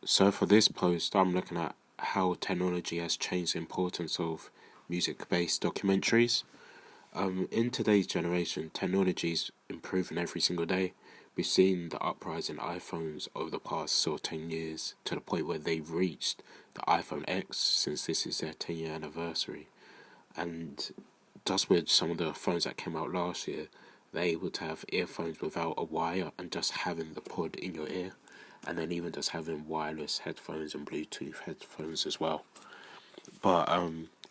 So for this post, I'm looking at how technology has changed the importance of music-based documentaries. In today's generation, technology is improving every single day. We've seen the uprise in iPhones over the past sort of 10 years to the point where they've reached the iPhone X since this is their 10-year anniversary. And just with some of the phones that came out last year, they're able to have earphones without a wire and just having the pod in your ear, and then even just having wireless headphones and Bluetooth headphones as well. But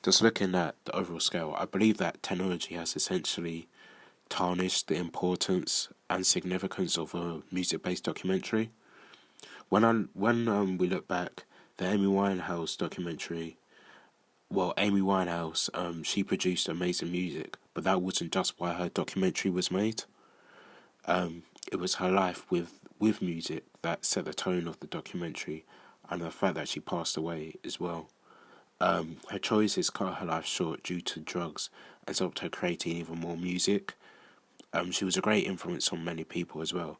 just looking at the overall scale, I believe that technology has essentially tarnished the importance and significance of a music-based documentary. When we look back, the Amy Winehouse documentary, well, Amy Winehouse, she produced amazing music, but that wasn't just why her documentary was made. It was her life with music that set the tone of the documentary, and the fact that she passed away as well. Her choices cut her life short due to drugs and stopped her creating even more music. She was a great influence on many people as well,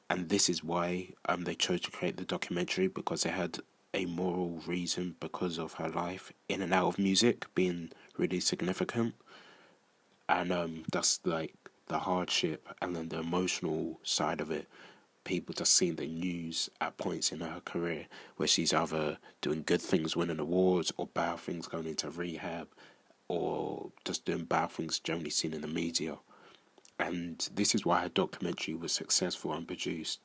and this is why they chose to create the documentary, because they had a moral reason because of her life in and out of music being really significant, and that's like the hardship and then the emotional side of it. People just seeing the news at points in her career where she's either doing good things, winning awards, or bad things, going into rehab, or just doing bad things generally seen in the media. And this is why her documentary was successful and produced.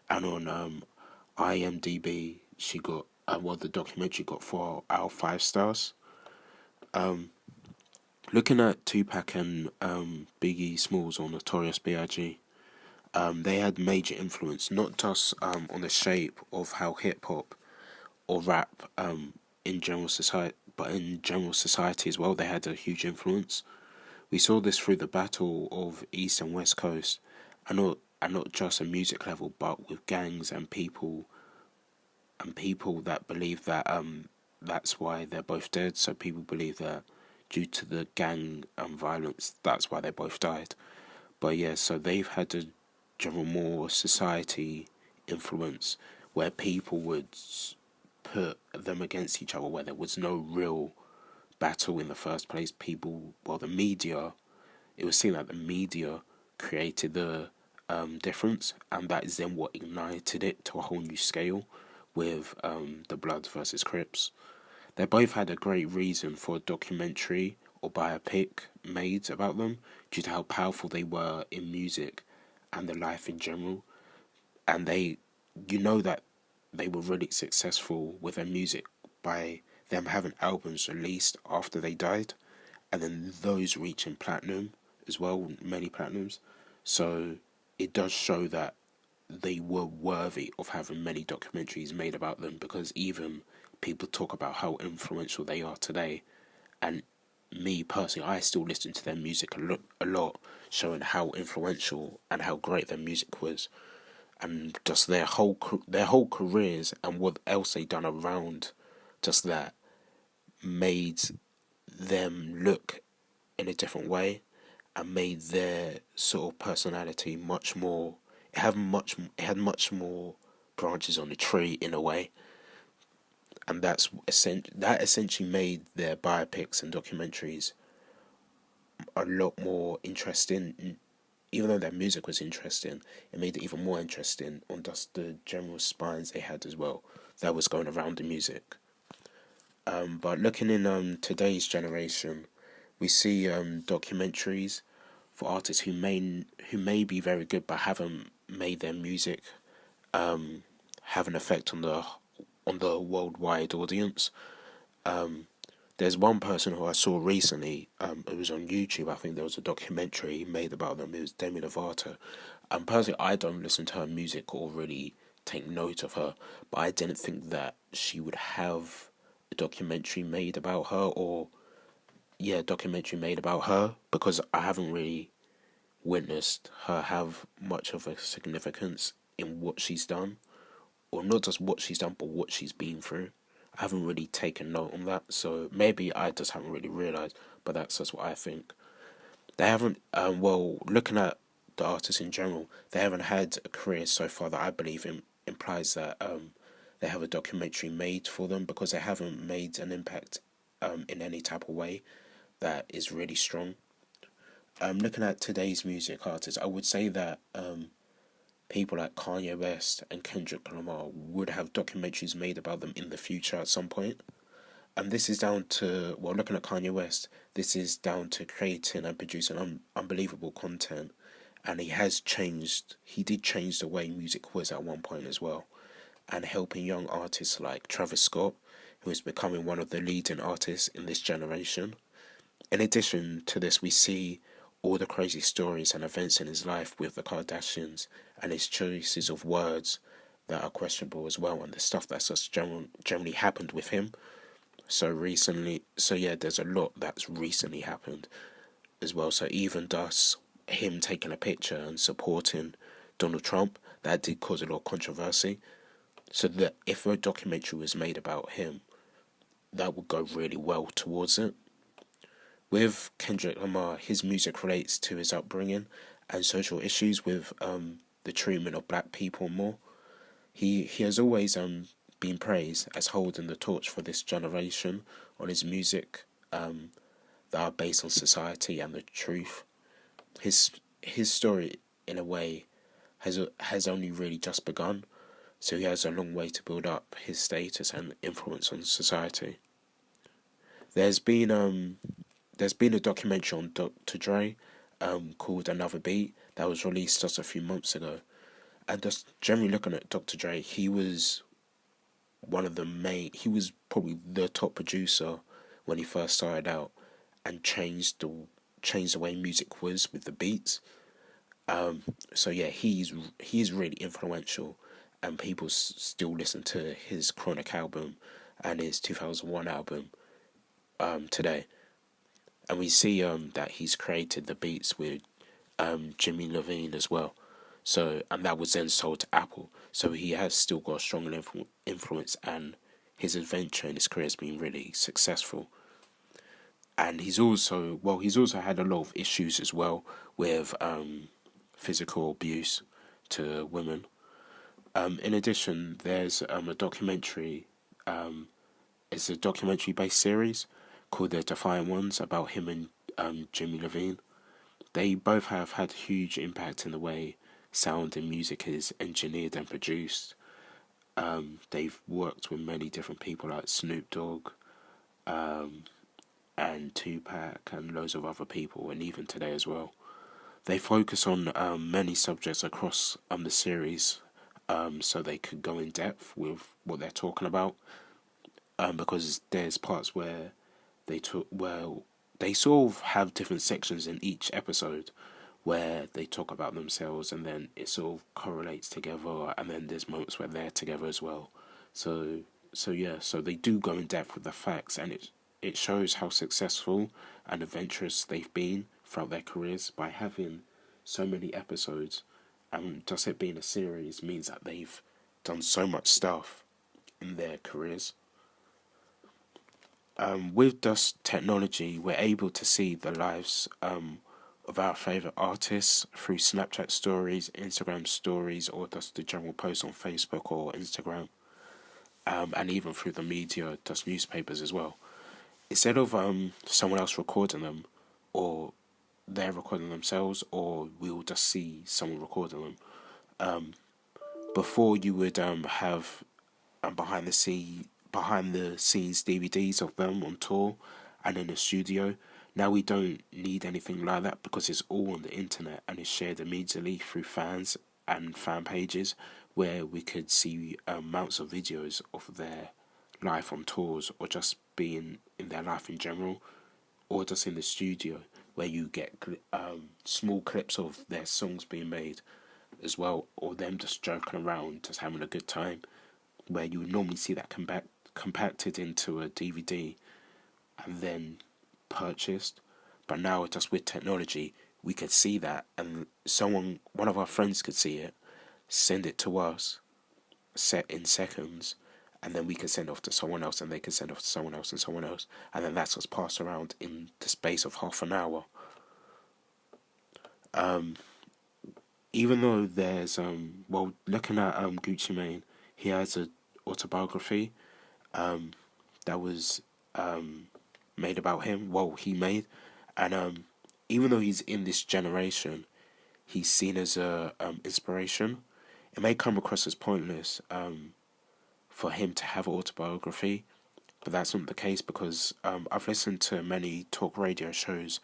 And on IMDb, she got the documentary got 4 out of 5 stars. Um, Looking at Tupac and Biggie Smalls or Notorious B.I.G., they had major influence, not just on the shape of how hip hop or rap in general society, but in general society as well. They had a huge influence. We saw this through the battle of East and West Coast, and not just a music level, but with gangs and people that believe that that's why they're both dead. So people believe that due to the gang violence, that's why they both died. But yeah, so they've had a general more society influence where people would put them against each other, where there was no real battle in the first place. The media, it was seen that the media created the difference, and that is then what ignited it to a whole new scale with the Bloods versus Crips. They both had a great reason for a documentary or biopic made about them due to how powerful they were in music and their life in general. And you know that they were really successful with their music by them having albums released after they died, and then those reaching platinum as well, many platinums. So it does show that they were worthy of having many documentaries made about them, because even people talk about how influential they are today. And me personally, I still listen to their music a lot, showing how influential and how great their music was, and just their whole careers and what else they done around just that made them look in a different way and made their sort of personality much more. It had much more branches on the tree in a way, and that essentially made their biopics and documentaries a lot more interesting. Even though their music was interesting, it made it even more interesting on just the general spines they had as well that was going around the music. But looking in today's generation, we see documentaries for artists who may be very good but haven't made their music have an effect on the worldwide audience. There's one person who I saw recently. It was on YouTube. I think there was a documentary made about them. It was Demi Lovato. Personally, I don't listen to her music or really take note of her, but I didn't think that she would have a documentary made about her, or yeah, a documentary made about her, because I haven't really witnessed her have much of a significance in what she's done, or not just what she's done, but what she's been through. I haven't really taken note on that, so maybe I just haven't really realised, but that's just what I think. They haven't, looking at the artists in general, they haven't had a career so far that I believe implies that they have a documentary made for them, because they haven't made an impact in any type of way that is really strong. Looking at today's music artists, I would say that people like Kanye West and Kendrick Lamar would have documentaries made about them in the future at some point. And this is down to, well, looking at Kanye West, this is down to creating and producing unbelievable content. And he did change the way music was at one point as well. And helping young artists like Travis Scott, who is becoming one of the leading artists in this generation. In addition to this, we see all the crazy stories and events in his life with the Kardashians and his choices of words that are questionable as well, and the stuff that's just generally happened with him so recently. So yeah, there's a lot that's recently happened as well. So even thus, him taking a picture and supporting Donald Trump, that did cause a lot of controversy. So that if a documentary was made about him, that would go really well towards it. With Kendrick Lamar, his music relates to his upbringing and social issues with the treatment of black people more. He has always been praised as holding the torch for this generation on his music that are based on society and the truth. His story, in a way, has only really just begun, so he has a long way to build up his status and influence on society. There's been a documentary on Dr. Dre called Another Beat that was released just a few months ago. And just generally looking at Dr. Dre, he was he was probably the top producer when he first started out, and changed the way music was with the beats. So yeah, he's really influential, and people still listen to his Chronic album and his 2001 album today. And we see that he's created the beats with Jimmy Levine as well. So, and that was then sold to Apple. So he has still got a strong influence, and his adventure in his career has been really successful. And he's also had a lot of issues as well with physical abuse to women. In addition, there's a documentary. It's a documentary based series called The Defiant Ones about him and Jimmy Levine. They both have had huge impact in the way sound and music is engineered and produced. They've worked with many different people like Snoop Dogg and Tupac and loads of other people, and even today as well. They focus on many subjects across the series, so they could go in depth with what they're talking about. Because there's parts where they sort of have different sections in each episode where they talk about themselves, and then it sort of correlates together, and then there's moments where they're together as well. So they do go in depth with the facts, and it shows how successful and adventurous they've been throughout their careers by having so many episodes, and just it being a series means that they've done so much stuff in their careers. With just technology, we're able to see the lives of our favourite artists through Snapchat stories, Instagram stories, or just the general posts on Facebook or Instagram, and even through the media, just newspapers as well. Instead of someone else recording them, or they're recording themselves, or we'll just see someone recording them. Before you would have behind the scenes DVDs of them on tour and in the studio. Now we don't need anything like that because it's all on the internet and it's shared immediately through fans and fan pages, where we could see amounts of videos of their life on tours, or just being in their life in general, or just in the studio where you get small clips of their songs being made as well, or them just joking around, just having a good time, where you would normally see that compacted into a DVD and then purchased. But now, just with technology, we could see that, and one of our friends could see it, send it to us, set in seconds, and then we can send off to someone else, and they can send off to someone else and someone else, and then that's just passed around in the space of half an hour. Even though there's looking at Gucci Mane, he has autobiography that was made about him. Well, he made, and even though he's in this generation, he's seen as a inspiration. It may come across as pointless for him to have an autobiography, but that's not the case because I've listened to many talk radio shows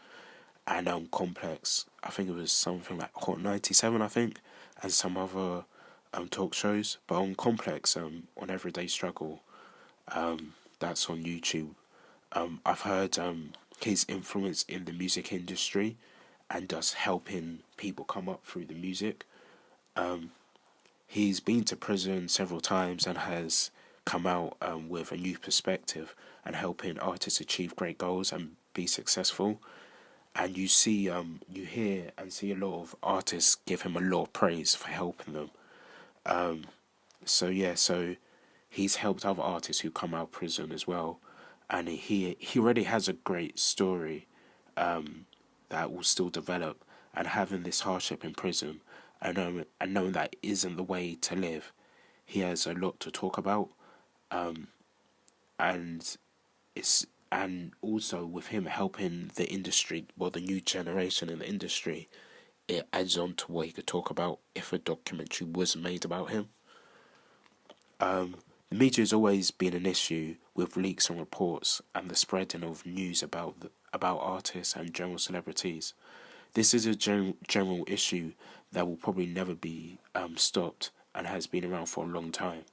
and Complex. I think it was something like Hot 97, I think, and some other talk shows. But on Complex, on Everyday Struggle, that's on YouTube. I've heard his influence in the music industry and us helping people come up through the music. He's been to prison several times and has come out with a new perspective and helping artists achieve great goals and be successful. And you see, you hear and see a lot of artists give him a lot of praise for helping them. So yeah, so he's helped other artists who come out of prison as well, and he already has a great story that will still develop. And having this hardship in prison, and knowing that isn't the way to live, he has a lot to talk about, and and also with him helping the industry, well, the new generation in the industry, it adds on to what he could talk about if a documentary was made about him. The media has always been an issue with leaks and reports and the spreading of news about artists and general celebrities. This is a general issue that will probably never be stopped and has been around for a long time.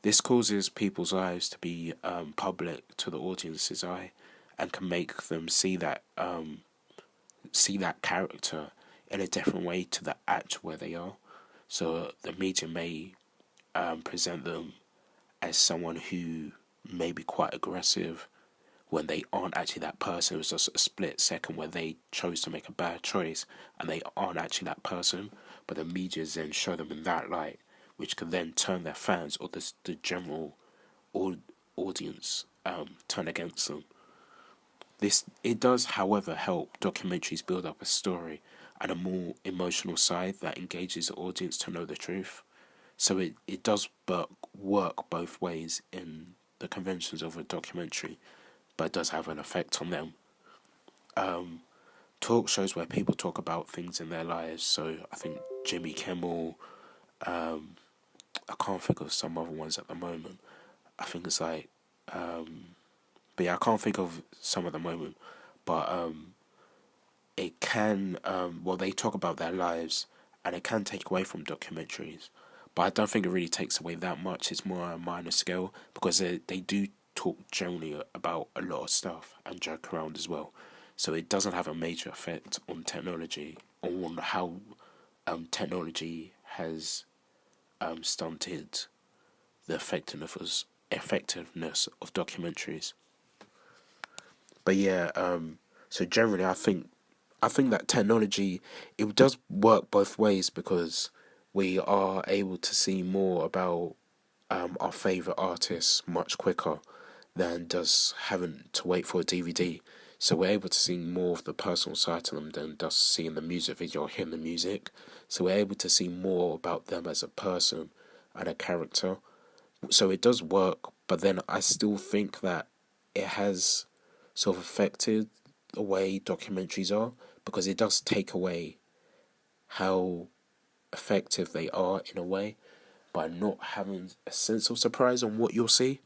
This causes people's lives to be public to the audience's eye, and can make them see that character in a different way to the act where they are. So the media may present them as someone who may be quite aggressive when they aren't actually that person. It was just a split second where they chose to make a bad choice and they aren't actually that person, but the media then show them in that light, which can then turn their fans or the general audience turn against them. It does, however, help documentaries build up a story and a more emotional side that engages the audience to know the truth. So it does work both ways in the conventions of a documentary, but it does have an effect on them. Talk shows where people talk about things in their lives. So I think Jimmy Kimmel. I can't think of some other ones at the moment. I think it's like, but yeah, I can't think of some at the moment. But it can, well, they talk about their lives, and it can take away from documentaries. But I don't think it really takes away that much. It's more on a minor scale because they do talk generally about a lot of stuff and joke around as well. So it doesn't have a major effect on technology, on how technology has stunted the effectiveness of documentaries. But yeah, so generally, I think that technology, it does work both ways because we are able to see more about our favorite artists much quicker than just having to wait for a DVD. So we're able to see more of the personal side to them than just seeing the music video or hearing the music. So we're able to see more about them as a person and a character. So it does work, but then I still think that it has sort of affected the way documentaries are because it does take away how effective they are in a way by not having a sense of surprise on what you'll see.